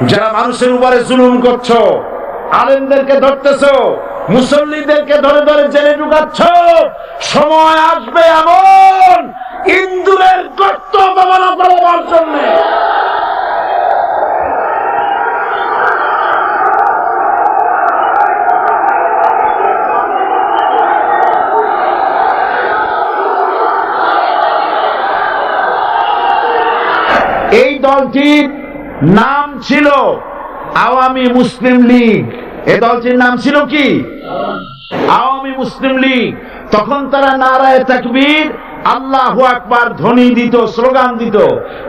যারা মানুষের উপরে জুলুম করছো, আলেমদেরকে ধরতেছো, মুসল্লিদেরকে ধরে ধরে জেলে ঢুকাচ্ছ, সময় আসবে এমন ইন্দুরের গর্ত ব্যবহার করার জন্য। এই দলটির নাম ছিল আওয়ামী মুসলিম লীগ। এই দলটির নাম ছিল কি? আওয়ামী মুসলিম লীগ। তখন তারা নারায়ে তাকবীর, আল্লাহু আকবার ধ্বনি দিত, স্লোগান দিত,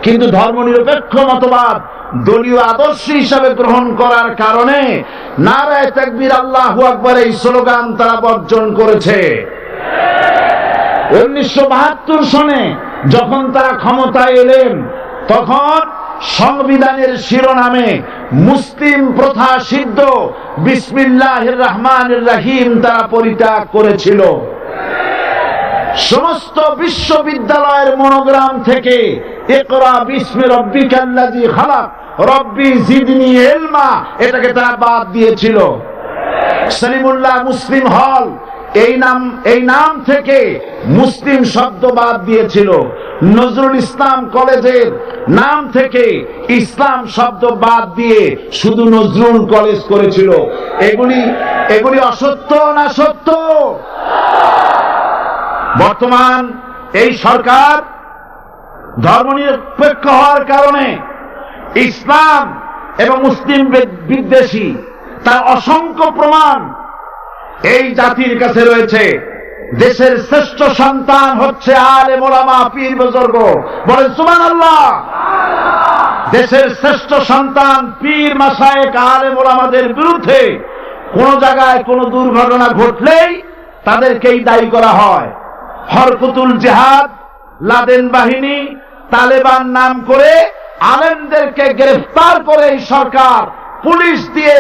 কিন্তু ধর্মনিরপেক্ষ মতবাদ দলীয় আদর্শ হিসাবে গ্রহণ করার কারণে নারায়ে তাকবীর, আল্লাহু আকবার এই স্লোগান তারা বর্জন করেছে। 1972 সনে যখন তারা ক্ষমতায় এলেন, তখন সংবিধানের শিরোনামে মুসলিম প্রথা সিদ্ধ বিসমিল্লাহির রহমানির রহিম তারা পরিত্যাগ করেছিল। সমস্ত বিশ্ববিদ্যালয়ের মনোগ্রাম থেকে ইকরা বিসমি রাব্বিকাল্লাযী খালাক রব্বি জিদনি ইলমা এটাকে তারা বাদ দিয়েছিল। সলিমুল্লাহ মুসলিম হল এই নাম থেকে মুসলিম শব্দ বাদ দিয়েছিল। নজরুল ইসলাম কলেজের নাম থেকে ইসলাম শব্দ বাদ দিয়ে শুধু নজরুল কলেজ করেছিল। এগুলি অসত্য না সত্য? বর্তমান এই সরকার ধর্মনিরপেক্ষ হওয়ার কারণে ইসলাম এবং মুসলিম বিদ্বেষী, তার অসংখ্য প্রমাণ এই জাতির কাছে রয়েছে। দেশের শ্রেষ্ঠ সন্তান হচ্ছে আলেম ওলামা, পীর বুজুর্গ, বলেন সুবহানাল্লাহ। দেশের শ্রেষ্ঠ সন্তান পীর মাশায়েখ আলেম ওলামাদের বিরুদ্ধে কোন জায়গায় কোন দুর্ঘটনা ঘটলেই তাদেরকেই দায়ী করা হয়। হরকুতুল জিহাদ, লাদেন বাহিনী, তালেবান নাম করে আলেমদেরকে গ্রেফতার করে এই সরকার পুলিশ দিয়ে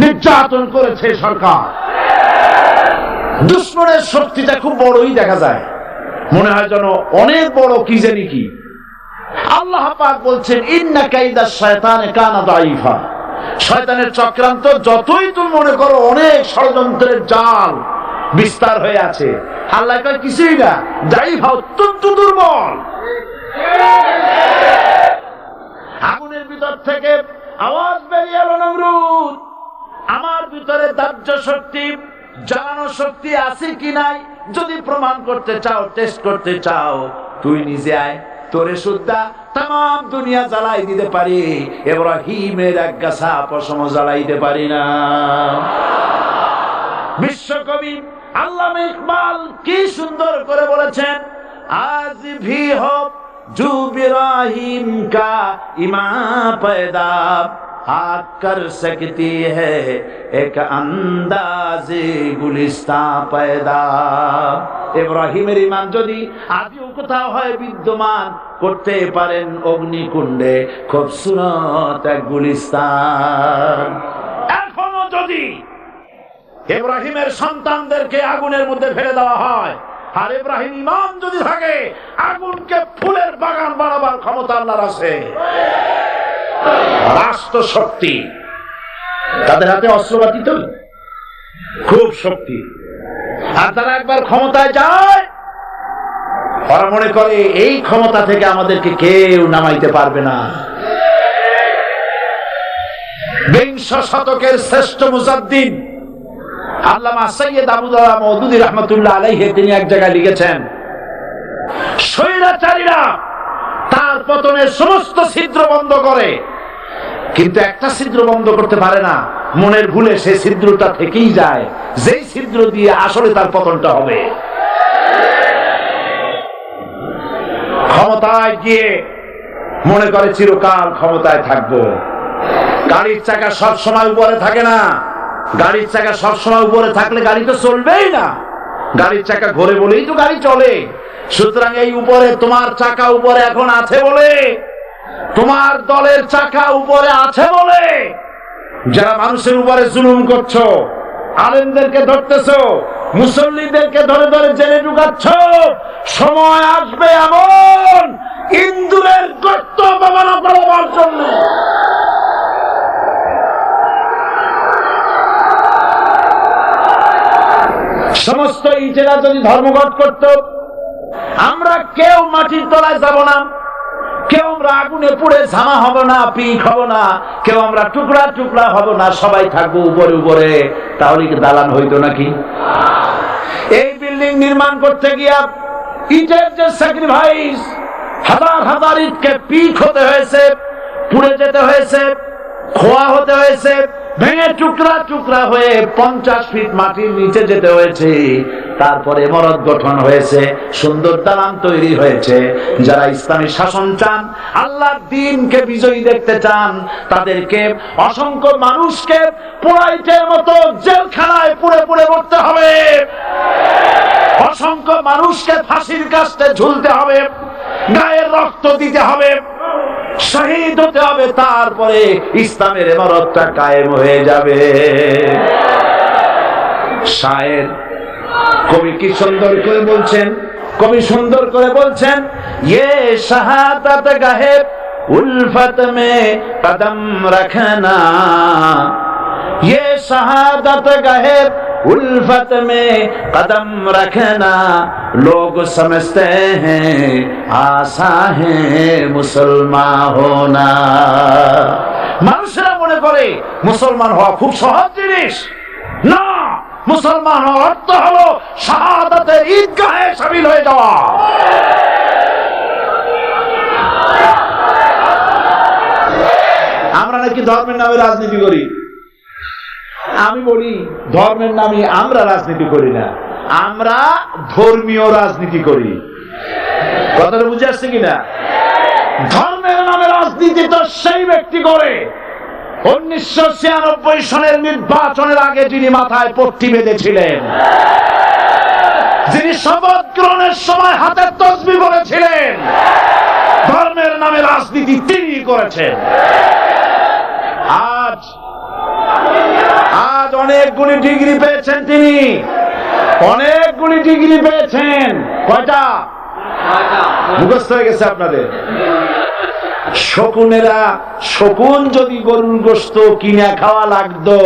নির্যাতন করেছে সরকার। দুশ্মনের শক্তিটা খুব বড়ই দেখা যায়, মনে হয় যেন অনেক বড় কি জানি কি। আল্লাহ পাক বলছেন ইন্না কাইদা শায়তানে কানা দাঈফা। শয়তানের চক্রান্ত যতই তুমি মনে করো অনেক ষড়যন্ত্রের জাল বিস্তার হয়ে আছে, আল্লাহ কয় কিছুই না, দাঈফা অত্যন্ত দুর্বল। আগুনের ভিতর থেকে আওয়াজ বেরিয়ে এলো, নমরুদ আমার ভিতরে দাহ্য শক্তি, জ্বালানো শক্তি আছে কি নাই যদি প্রমাণ করতে চাও, টেস্ট করতে চাও, তুই নিজে আয়, তোরে সুদ্ধা তাম দুনিয়া জ্বালাই দিতে পারি, ইব্রাহিমের এক গাছা পশম জ্বালাইতে পারি না। বিশ্বকবি আল্লামা ইকবাল কি সুন্দর করে বলেছেন, আজ ভি হো জু ইব্রাহিম কা ইমাম পয়দা আগ কর সকতি হ্যায় এক আন্দাজে গুলিস্তান পয়দা। ইব্রাহিমের ঈমান যদি আদিও কোথাও হয় বিদ্যমান, করতে পারেন অগ্নিকুণ্ডে খুবসুরত এক গুলিস্তান। এখনো যদি ইব্রাহিমের সন্তানদেরকে আগুনের মধ্যে ফেলে দেওয়া হয়, আর ইব্রাহিম ঈমান যদি থাকে, আগুনকে ফুলের বাগান বানাবার ক্ষমতা আল্লাহর আছে। রাষ্ট্র শক্তি, তাদের হাতে অস্ত্রপাতি তো খুব শক্তি, আর তারা একবার ক্ষমতায় যায়, ওরা মনে করে এই ক্ষমতা থেকে আমাদেরকে কেউ নামাইতে পারবে না। বিংশ শতকের শ্রেষ্ঠ মুজাদ্দিদ আল্লামা সৈয়দ আবুদুল্লাহ মওদুদী রাহমাতুল্লাহ আলাইহি তিনি এক জায়গায় লিখেছেন, স্বৈরাচারীরা তার পতনের সমস্ত ছিদ্র বন্ধ করে, কিন্তু একটা ছিদ্র বন্ধ করতে পারে না, মনের ভুলে সেই ছিদ্রটা থেকেই যায়, যেই ছিদ্র দিয়ে আসলে তার পতনটা হবে। ক্ষমতায় গিয়ে মনে করে চিরকাল ক্ষমতায় থাকবো। গাড়ির চাকা সব সময় উপরে থাকে না, গাড়ির চাকা সব সময় উপরে থাকলে গাড়ি তো চলবেই না, গাড়ির চাকা ঘোরে বলেই তো গাড়ি চলে। সুতরাং এই উপরে তোমার চাকা উপরে এখন আছে বলে, তোমার দলের চাকা উপরে আছে বলে যারা মানুষের উপরে জুলুম করছো, আলেমদেরকে ধরতেছো, মুসল্লিদেরকে ধরে ধরে জেলে ঢুকাচ্ছ, সময় আসবে এমন ইন্দুরের গর্ত ব্যবহার করার জন্য। সমস্ত ইটেরা যদি ধর্মঘট করত, আমরা কেউ মাটির তলায় যাব না, কেউ আমরা আগুনে পুড়ে ঝামা হব না, পিক হব না, কেউ আমরা টুকরা টুকরা হব না, সবাই থাকবো উপরে উপরে, তাহলে কি দালান হইতো নাকি? এই বিল্ডিং নির্মাণ করতে গিয়া ইটের যে স্যাক্রিফাইস, হাজার হাজার ইটকে পিক হতে হয়েছে, পুড়ে যেতে হয়েছে, খোয়া হতে হয়েছে, ভেঙে টুকরা টুকরা হয়ে 50 ফিট মাটির নিচে যেতে হয়েছে, তারপরে ইমারত গঠন হয়েছে, সুন্দর দালান তৈরি হয়েছে। যারা ইসলামী শাসন চান, আল্লাহর দ্বীনকে বিজয়ী দেখতে চান, তাদেরকে অসংখ্য মানুষকে পোড়াইটের মতো জেলখানায় পুড়ে পুড়ে মরতে হবে, অসংখ্য মানুষকে ফাঁসির কাস্টে ঝুলতে হবে, গায়ের রক্ত দিতে হবে, শহীদ হতে হবে, তারপরে ইসলামের ইমারতটা কায়েম হয়ে যাবে। শায়ের কবি কি সুন্দর করে বলছেন, কবি সুন্দর করে বলছেন, ये शहादत गाहे उल्फत में कदम रखना, ये शहादत गाहे उल्फत में कदम रखना, लोग समझते हैं आसा है मुसलमान होना। মানুষরা মনে করে মুসলমান হওয়া খুব সহজ জিনিস। না, মুসলমান হওয়ার অর্থ হলো শাহাদাতের ঈদগাহে শামিল হয়ে যাওয়া। আমরা নাকি ধর্মের নামে রাজনীতি করি। আমি বলি, ধর্মের নামে আমরা রাজনীতি করি না, আমরা ধর্মীয় রাজনীতি করি। কথাটা বুঝে আসছে কিনা? ধর্মের নামে রাজনীতি তো সেই ব্যক্তি করে 1996 সনের নির্বাচনের আগে যিনি মাথায় পট্টি বেঁধেছিলেন, যিনি শপথ গ্রহণের সময় হাতে তসবিহ বলেছিলেন, ধর্মের নামে রাজনীতি তিনি করেছেন। আজ অনেকগুলি ডিগ্রি পেয়েছেন তিনি, অনেকগুলি ডিগ্রি পেয়েছেন। কয়টা মুখস্থ হয়ে গেছে আপনাদের? শকুনেরা, শকুন যদি গরুর গোশত কিনে খাওয়া লাগতো,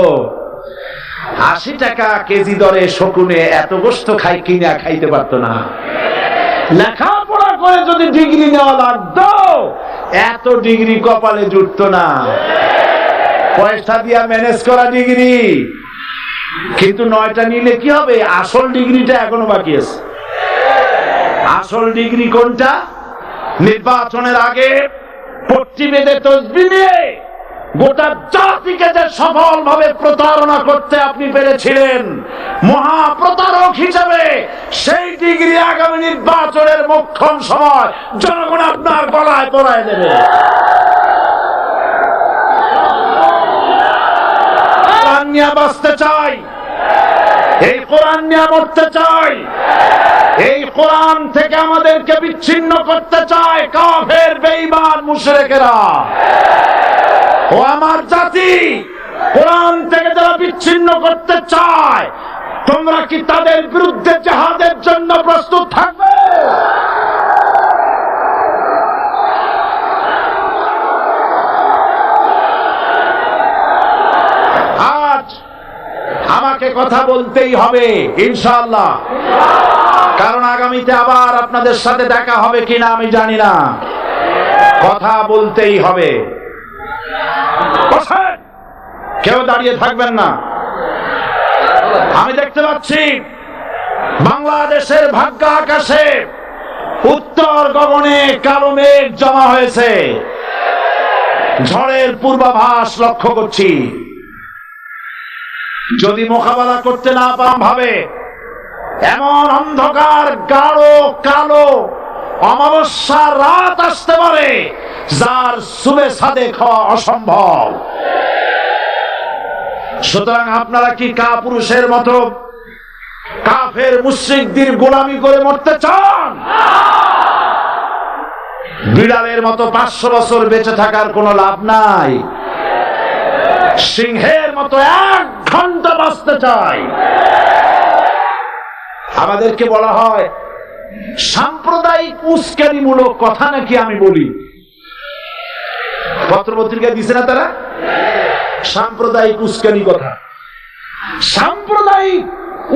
80 টাকা কেজি দরে শকুনে এত গোশত কিনে খাইতে পারতো না। লেখাপড়া করে যদি ডিগ্রি নেওয়া লাগতো, এত ডিগ্রি কপালে জুটতো না। পয়সা দিয়া ম্যানেজ করা ডিগ্রি, কিন্তু 9টা নিলে কি হবে? আসল ডিগ্রিটা এখনো বাকি আছে। আসল ডিগ্রি কোনটা? নির্বাচনের আগে পট্টি বেঁধে তসবিহ নিয়ে গোটা জাতিকে যে সফলভাবে প্রতারণা করতে আপনি পেরেছিলেন মহা প্রতারক হিসেবে, সেই ডিগ্রি আগামী নির্বাচনের মোক্ষম সময় জনগণ আপনার গলায় পরায় দেবে। কোরআন নিয়ে বাঁচতে চাই, এই কোরআন নিয়ে মরতে চাই, এই কোরআন থেকে আমাদেরকে বিচ্ছিন্ন করতে চায় কাফের বেঈমান মুশরিকেরা। ও আমার জাতি, কোরআন থেকে যারা বিচ্ছিন্ন করতে চায়, তোমরা কি তাদের বিরুদ্ধে জিহাদের জন্য প্রস্তুত থাকবে? আজ আমাকে কথা বলতেই হবে ইনশাআল্লাহ, কারণ আগামীতে আবার আপনাদের সাথে দেখা হবে কিনা আমি জানি না। কথা বলতেই হবে। কেউ দাঁড়িয়ে থাকবেন না। আমি দেখতে পাচ্ছি বাংলাদেশের ভাগ্য আকাশে উত্তর গগনে কালো মেঘ জমা হয়েছে, ঝড়ের পূর্বাভাস লক্ষ্য করছি। যদি মোকাবেলা করতে না পারেন ভাবে, এমন অন্ধকার গাঢ় কালো অমাবস্যার রাত আসতে পারে যার সুবে সাদে খাওয়া অসম্ভব। সুতরাং আপনারা কি কাপুরুষের মতো কাফের মুশরিকদের গোলামি করে মরতে চান? বিড়ালের মতো 500 বছর বেঁচে থাকার কোনো লাভ নাই। সিংহের মতো 1 ঘন্টা বাঁচতে চাই। আমাদেরকে বলা হয় সাম্প্রদায়িক উস্কানিমূলক কথা নাকি আমি বলি। পত্রপত্রিকা দিছে না তারা? সাম্প্রদায়িক উস্কানি কথা। সাম্প্রদায়িক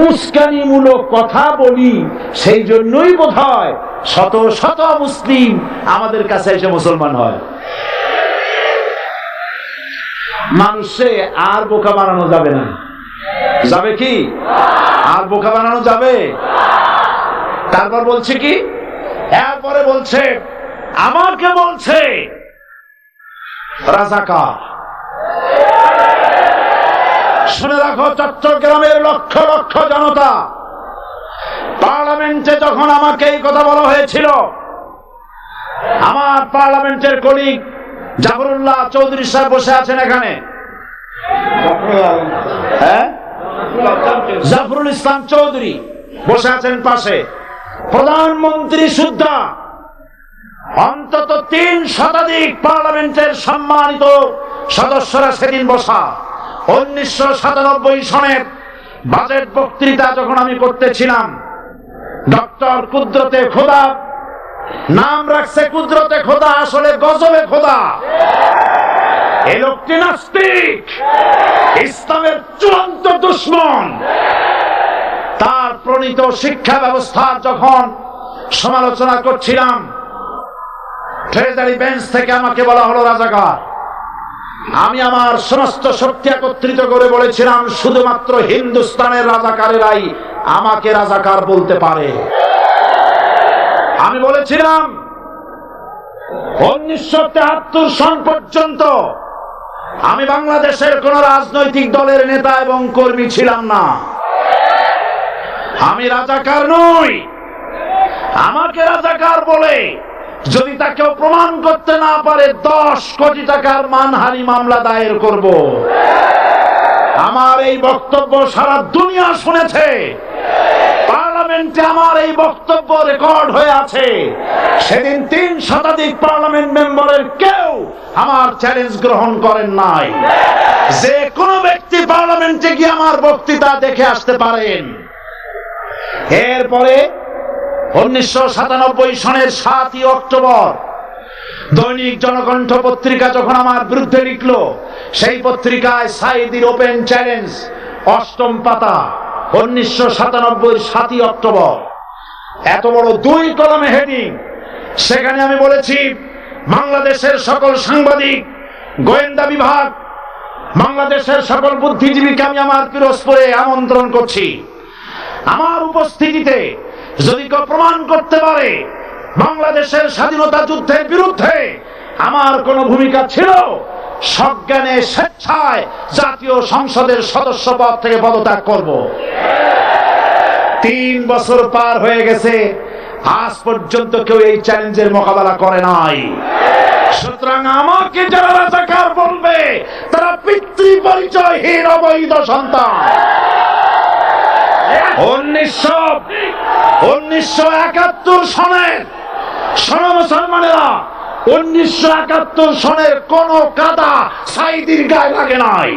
উস্কানিমূলক কথা বলি, সেই জন্যই বোধহয় শত শত মুসলিম আমাদের কাছে এসে মুসলমান হয়। মানুষে আর বোকা বানানো যাবে না। যাবে কি? আর বোকা বানানো যাবে? তারপর বলছে কি? এরপরে বলছে, আমাকে বলছে রাজাকার। শুনে রাখো চট্টগ্রামের লক্ষ লক্ষ জনতা, পার্লামেন্টে যখন আমাকে এই কথা বলা হয়েছিল, আমার পার্লামেন্টের কলিগ জাফরুল্লাহ চৌধুরী সাহেব বসে আছেন এখানে, হ্যাঁ, জাফরুল ইসলাম চৌধুরী বসে আছেন পাশে, প্রধানমন্ত্রী সুদ্ধা, অন্তত 3 শতাধিক পার্লামেন্টের সম্মানিত সদস্যরা সেদিন বসা। 1997 সনের বাজেট বক্তৃতা যখন আমি করতেছিলাম, ডক্টর কুদরতে খোদা, নাম রাখছে কুদরতে খোদা, আসলে গজবে খোদা। এই লোকটি নাস্তিক, ইসলামের চূড়ান্ত দুশমন। তার প্রণীত শিক্ষা ব্যবস্থার যখন সমালোচনা করছিলাম, ট্রেজারি বেঞ্চ থেকে আমাকে বলা হলো রাজাকার। আমি আমার সমস্ত শক্তি একত্রিত করে বলেছিলাম, শুধুমাত্র হিন্দুস্তানের রাজাকারেরাই আমাকে রাজাকার বলতে পারে। আমি বলেছিলাম 1973 সন পর্যন্ত আমি বাংলাদেশের কোন রাজনৈতিক দলের নেতা এবং কর্মী ছিলাম না। আমি রাজাকার নই। আমাকে রাজাকার বলে যদি তাকে প্রমাণ করতে না পারে, 10 কোটি টাকার মানহানি মামলা দায়ের করব। আমার এই বক্তব্য সারা দুনিয়া শুনেছে। পার্লামেন্টে আমার এই বক্তব্য রেকর্ড হয়ে আছে। সেদিন 3 শতাধিক পার্লামেন্ট মেম্বারের কেউ আমার চ্যালেঞ্জ গ্রহণ করেন নাই। যে কোনো ব্যক্তি পার্লামেন্টে গিয়ে আমার বক্তৃতা দেখে আসতে পারেন। এরপরে 1997 সনের 7 অক্টোবর দৈনিক জনকণ্ঠ পত্রিকা যখন আমার বিরুদ্ধে লিখল, সেই পত্রিকায় সাইদির ওপেন চ্যালেঞ্জ 8ম পাতা, 1997 7 অক্টোবর, এত বড় 2 কলমে হেডিং। সেখানে আমি বলেছি, বাংলাদেশের সকল সাংবাদিক, গোয়েন্দা বিভাগ, বাংলাদেশের সকল বুদ্ধিজীবীকে আমি আমার পিরোজপুরে আমন্ত্রণ করছি। আমার উপস্থিতিতে যদি কেউ প্রমাণ করতে পারে বাংলাদেশের স্বাধীনতা যুদ্ধের বিরুদ্ধে আমার কোন ভূমিকা ছিল, সজ্ঞানে স্বেচ্ছায় জাতীয় সংসদের সদস্য পদ থেকে পদত্যাগ করব। 3 বছর পার হয়ে গেছে, আজ পর্যন্ত কেউ এই চ্যালেঞ্জের মোকাবেলা করে নাই। সুতরাং আমাকে যারা রাজাকার বলবে, তারা পিতৃ পরিচয়হীন অবৈধ সন্তান। 1971 সনের, শোনো মুসলমানেরা, 1971 সনের কোন কাদা সাইদির গায়ে লাগে নাই।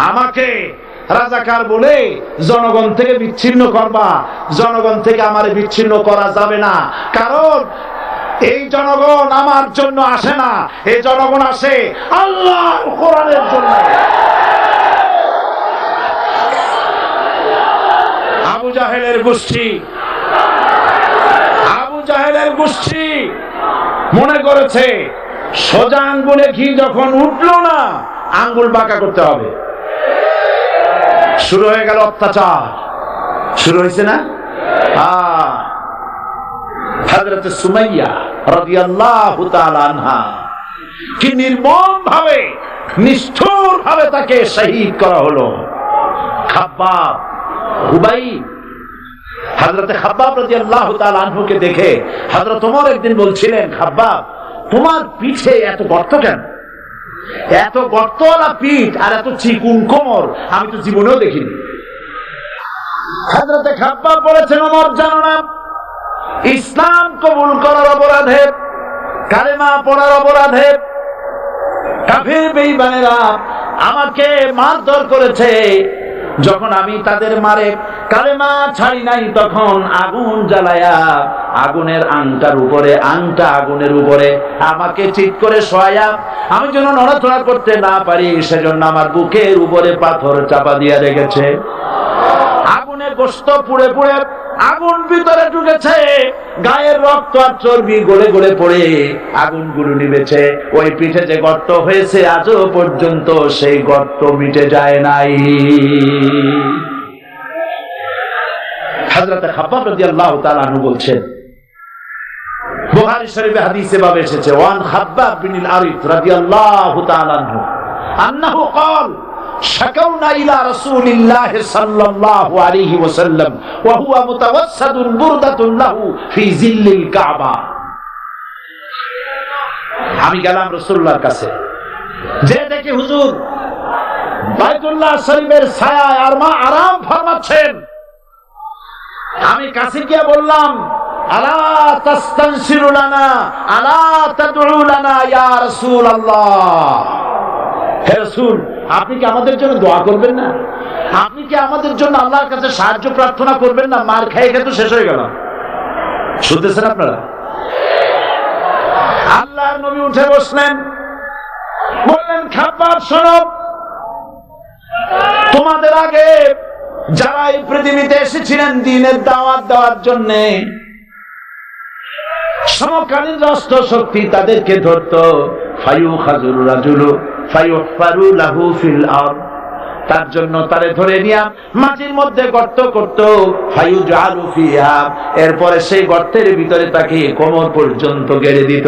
আমাকে রাজাকার বলে জনগণ থেকে বিচ্ছিন্ন করবা, জনগণ থেকে আমার বিচ্ছিন্ন করা যাবে না। কারণ এই জনগণ আমার জন্য আসে না, এই জনগণ আসে আল্লাহর কোরআনের জন্য। আবু জাহেলের গোষ্ঠী, আবু জাহেলের গোষ্ঠী মনে করেছে সোজা আঙ্গুলে ঘি যখন উঠলো না, আঙ্গুল বাঁকা করতে হবে। শুরু হয়ে গেল অত্যাচার, শুরু হয়েছে না? হযরত সুমাইয়া রাদিয়াল্লাহু তাআলা আনহা কি নির্মম ভাবে, নিষ্ঠুর ভাবে তাকে শহীদ করা হলো। খাব্বাব, হুবাইব, হযরত খাব্বাব রাদিয়াল্লাহু তাআলা আনহুকে দেখে হযরত ওমর একদিন বলছিলেন, খাব্বাব তোমার পিঠে এত গর্ত কেন? এত গর্তওয়ালা পিঠ আর এত চিকুন কোমর আমি তো জীবনেও দেখিনি। হযরত খাব্বাব বলেছেন, ওমর জানো না, ইসলাম কবুল করার অপরাধে, কালেমা পড়ার অপরাধে কাফির বেঈমানেরা আমাকে মারধর করেছে। যখন আমি তাদের মারে কালেমা ছাড়ি নাই, তখন আগুন জ্বালায়া আগুনের আংটার উপরে, আংটা আগুনের উপরে আমাকে ঠিক করে শোয়ায়া, আমি যেন নড়াচড়া করতে না পারি সেজন্য আমার বুকের উপরে পাথর চাপা দিয়া রেখেছে। গায়ে গোশত পুড়ে পুড়ে আগুন ভিতরে ঢুকেছে, গায়ের রক্ত আর চর্বি গলে গলে পড়ে আগুনগুলো নিভেছে। ওই পিঠে যে গর্ত হয়েছে আজও পর্যন্ত সেই গর্ত মিটে যায় নাই। হযরত খাব্বাব রাদিয়াল্লাহু তাআলা আনহু বলছেন, বুখারী শরীফে হাদিসে ভাবে এসেছে, ওয়ান খাব্বাব বিন আরিফ রাদিয়াল্লাহু তাআলা আনহু আন্নাহু ক্বাল শাকাউনা ইলা রাসূলিল্লাহ সাল্লাল্লাহু আলাইহি ওয়াসাল্লাম ওয়া হুয়া মুতাওয়াসসাদুন বুরদাতুন লাহু ফি জিল্লিল কাবা। আমি গেলাম রাসূলুল্লাহর কাছে, যে দেখি হুজুর বাইতুল্লাহ শরীফের ছায়ায় আর মা আরাম ফরমাচ্ছেন। আমি কাছে গিয়ে বললাম, আলা তাস্তানসিরু লানা আলা তাদউ লানা ইয়া রাসূলুল্লাহ, হে রাসূল আপনি কি আমাদের জন্য দোয়া করবেন না? আপনি কি আমাদের জন্য আল্লাহর কাছে সাহায্য প্রার্থনা করবেন না? মার খেয়ে খেয়ে তো শেষ হয়ে গেল। শুনতেছেন আপনারা? আল্লাহর নবী উঠে বসলেন, বললেন, খাব্বাব শোনো, তোমাদের আগে যারা এই পৃথিবীতে এসেছিলেন দ্বীনের দাওয়াত দেওয়ার জন্য, সমকালীন রাষ্ট্র শক্তি তাদেরকে ধরতো, ফায়ুখাযুর রাজুলু ফায়ুহফারু লাহু ফিল আরদ, তার জন্য তারে ধরে নিয়া মাটির মধ্যে গর্ত করত, ফায়ুজআলু ফিহা, এরপরে সেই গর্তের ভিতরে তাকে কোমর পর্যন্ত গেড়ে দিত।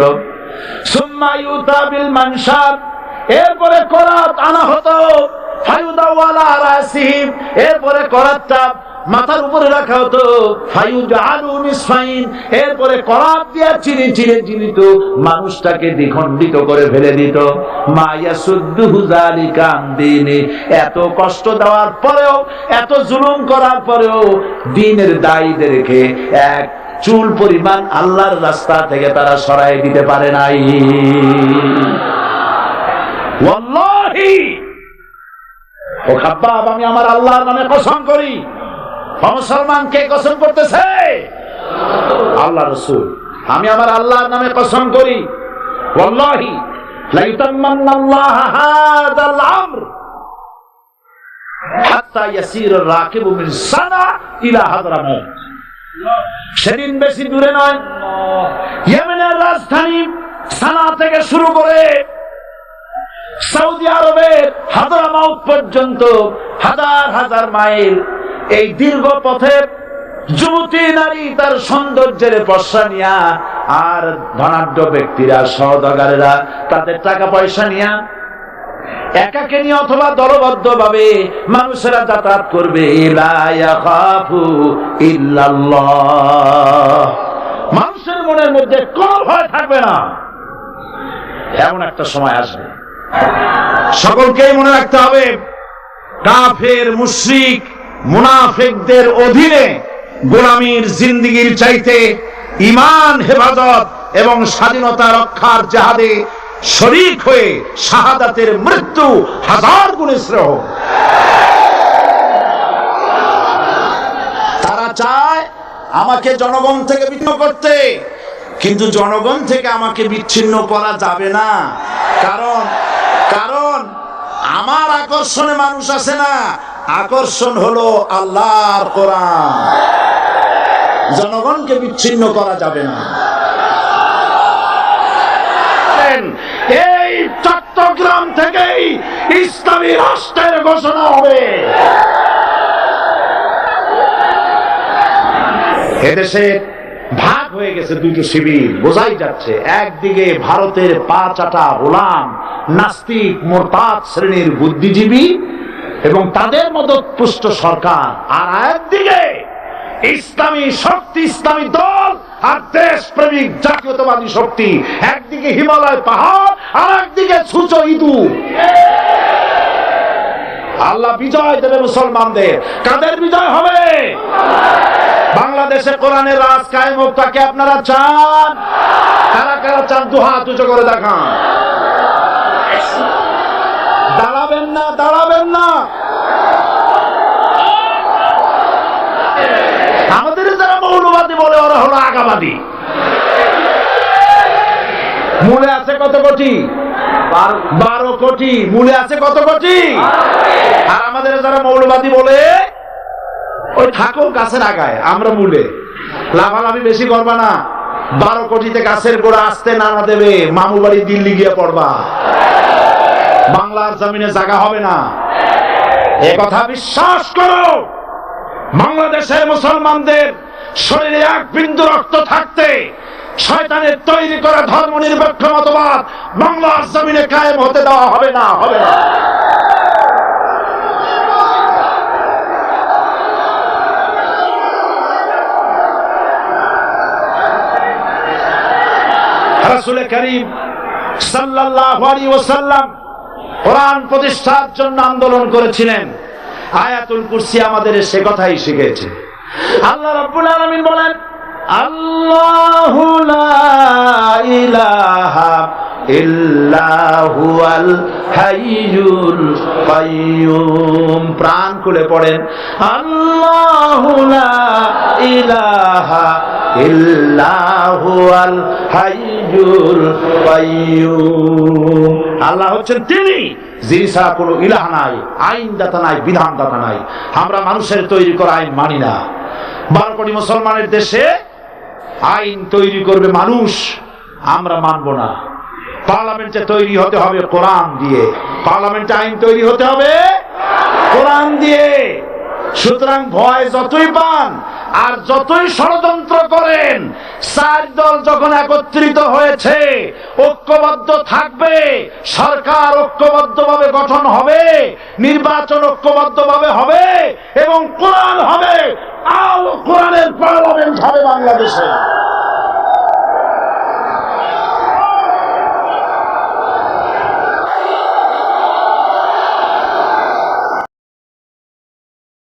সুম্মা ইউতা বিল মানশার, এরপরে করাত আনা হতো, ফায়ুদাউ আলা রাসিহিম, এরপরে করাতটা মাথার উপরে রাখা হতো, ফায়ুজআলু নিসফাইন, এরপরে করাত দিয়া চিরে চিরে চিরিত, মানুষটাকে দ্বিখণ্ডিত করে ফেলে দিত। মা ইয়াসুদ্দুহু যালিকা আন দীনি, এত কষ্ট দেওয়ার পরেও, এত জুলুম করার পরেও দ্বীনের দায়ীদেরকে এক চুল পরিমাণ আল্লাহর রাস্তা থেকে তারা সরাই দিতে পারে নাই। ওয়াল্লাহি, ও খাব্বাব, আমি আমার আল্লাহর নামে কসম করি। মুসলমান কে কসম করতেছে? আল্লাহ রাসূল। আমি আমার আল্লাহর নামে কসম করি, ওয়াল্লাহি লা ইউতাম্মান্নাল্লাহু হাযাল আমর হাত্তা ইয়াসির আর-রাকিবু মিন সানা ইলা হাদরামাউত। সেদিন বেশি দূরে নয়, ইয়েমেনের রাজধানী সানা থেকে শুরু করে সৌদি আরবের হাদরামাউত পর্যন্ত হাজার হাজার মাইল, এই দীর্ঘ পথের যুবতী নারী তার সৌন্দর্যের পশ্চা নিয়া, আর ধনাঢ্য ব্যক্তিরা সওদাগরেরা তাদের টাকা পয়সা নিয়া একাকে নিয়ে অথবা দলবদ্ধ ভাবে মানুষেরা যাতায়াত করবে। লা ইয়াখাফু ইল্লাল্লাহ, মানুষের মনের মধ্যে কোনো ভয় থাকবে না। এমন একটা সময় আসবে, সকলকেই মনে রাখতে হবে, কাফের মুশরিক মুনাফিকদের অধীনে গোলামীর জিন্দেগীর চাইতে ঈমান হেফাজত এবং স্বাধীনতা রক্ষার জিহাদে শরীক হয়ে শাহাদাতের মৃত্যু হাজার গুণে শ্রেয়। তারা চায় আমাকে জনগণ থেকে বিচ্ছিন্ন করতে, কিন্তু জনগণ থেকে আমাকে বিচ্ছিন্ন করা যাবে না। কারণ আমার আকর্ষণে মানুষ আসে না, আকর্ষণ হলো আল্লাহর কোরআন। জনগণকে বিচ্ছিন্ন করা যাবে না। এই চট্টগ্রাম থেকেই ইসলামী রাষ্ট্রের ঘোষণা হবে। এদেশে ভাগ হয়ে গেছে দুটো শিবির, বোঝাই যাচ্ছে। একদিকে ভারতের পা চাটা গোলাম নাস্তিক মুরতাদ শ্রেণীর বুদ্ধিজীবী এবং তাদের মদতপুষ্ট সরকার, আর একদিকে ইসলামী শক্তি, ইসলামী দল আর দেশপ্রেমিক জাতীয়তাবাদী শক্তি। একদিকে হিমালয় পাহাড় আর একদিকে ছুঁচো ইঁদুর। আল্লাহ বিজয় দেবে মুসলমানদের। কাদের বিজয় হবে? বাংলাদেশে কোরআনের রাজ কায়েম হোক, তাকে আপনারা চান? কারা কারা চান? দু হাত উঁচু করে দেখান। দাঁড়াবেন না, দাঁড়াবেন না। আমাদের যারা মৌলবাদী বলে ওরা হলো আগাবাদী। মূলে আছে কত কোটি? 12 কোটি। মূলে আছে কত কোটি? আর আমাদের যারা মৌলবাদী বলে ওই থাকো গাছের আগায়, আমরা মূলে। লাভালাভি বেশি করবা না, 12 কোটিতে গাছের গোড়া আসতে নানা দেবে, মামু বাড়ি দিল্লি গিয়ে পড়বা, বাংলার জমিনে জায়গা হবে না। এ কথা বিশ্বাস করো। বাংলাদেশের মুসলমানদের শরীরে এক বিন্দু রক্ত থাকতে শয়তানের তৈরি করা ধর্ম নিরপেক্ষ মতবাদ বাংলার জমিনে কায়েম হতে দেওয়া হবে না, হবে না। রাসূল করিম সাল্লাল্লাহু আলাইহি ওয়াসাল্লাম কোরআন প্রতিষ্ঠার জন্য আন্দোলন করেছিলেন। আয়াতুল কুরসি আমাদের সে কথাই শিখিয়েছে। আল্লাহ রাব্বুল আলামিন বলেন, আল্লাহু লা ইলাহা ইল্লা হুয়াল হাইয়ুল কাইয়্যুম। প্রাণ খুলে পড়েন, আল্লাহু লা ইলাহা ইল্লা হুয়াল হাইয়ুল কাইয়্যুম। আল্লাহ হচ্ছেন তিনি, যিনি ছাড়া কোনো ইলাহ নাই, আইনদাতা নাই, বিধানদাতা নাই। আমরা মানুষের তৈরি করা আইন মানি না। 12 কোটি মুসলমানের দেশে আইন তৈরি করবে মানুষ, আমরা মানব না। পার্লামেন্টে তৈরি হতে হবে কোরআন দিয়ে, পার্লামেন্টে আইন তৈরি হতে হবে কোরআন দিয়ে। সুতরাং ভয় যতই পান আর যতই ষড়যন্ত্র করেন, 4 দল যখন একত্রিত হয়েছে, ঐক্যবদ্ধ থাকবে, সরকার ঐক্যবদ্ধভাবে গঠন হবে, নির্বাচন ঐক্যবদ্ধভাবে হবে এবং কোরআন হবে, আল কোরআনের পার্লামেন্ট হবে বাংলাদেশে।